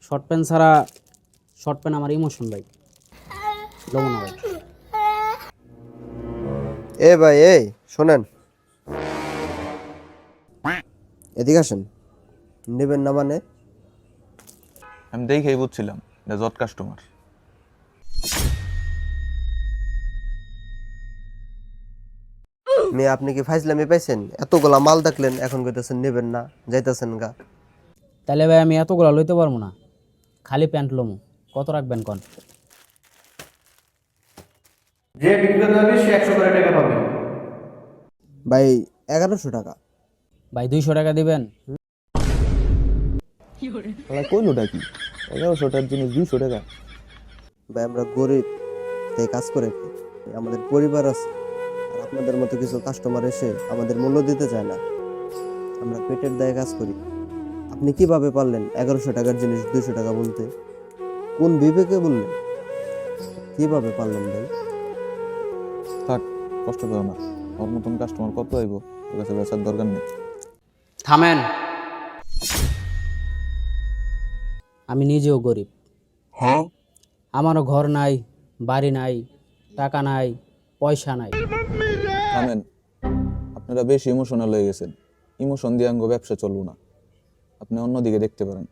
Short pant ছাড়া short pant আমার emotion ভাই, লবণ না ভাই। এ ভাই এই শোনেন, এদিকে আসেন। নেবেন না মানে? আমি দেখেই বুঝছিলাম এটা জট কাস্টমার। মেয়ে আপনি কি ফাইজলামি পাইছেন? এতগুলা মাল দেখলেন এখন কইতেছেন নেবেন না, যাইতেছেন গা। তাহলে ভাই আমি এতগুলো লইতে পারবো না, খালি প্যান্ট লমু। কত রাখবেন কন? যে বিক্রেতা হবে সে 100 করে টাকা পাবে। ভাই 1100 টাকা। ভাই 200 টাকা দিবেন? কইলোটা কি 1100টার জন্য 200 টাকা? ভাই আমরা গরিব, তাই কাজ করে খাই। আমাদের পরিবার আছে, আর আপনাদের মতো কিছু কাস্টমার এসে আমাদের মূল্য দিতে চায় না। আমরা পেটের দায়ে কাজ করি। আপনি কিভাবে পারলেন 1100 টাকার জিনিস 200 টাকা বলতে? কোন বিবেকে বললেন? কিভাবে পারলেন ভাই? থাক, কষ্ট পেও না। ওর মতন কাস্টমার কত আইব, ওর কাছে বেচার দরকার নেই। থামেন। আমি নিজেও গরিব। হ্যাঁ, আমারও ঘর নাই, বাড়ি নাই, টাকা নাই, পয়সা নাই। থামেন, আপনারা বেশি ইমোশনাল হয়ে গেছেন। ইমোশন দিয়ে আঙ্গ ব্যবসা চলবো না, আপনি অন্যদিকে দেখতে পারেন।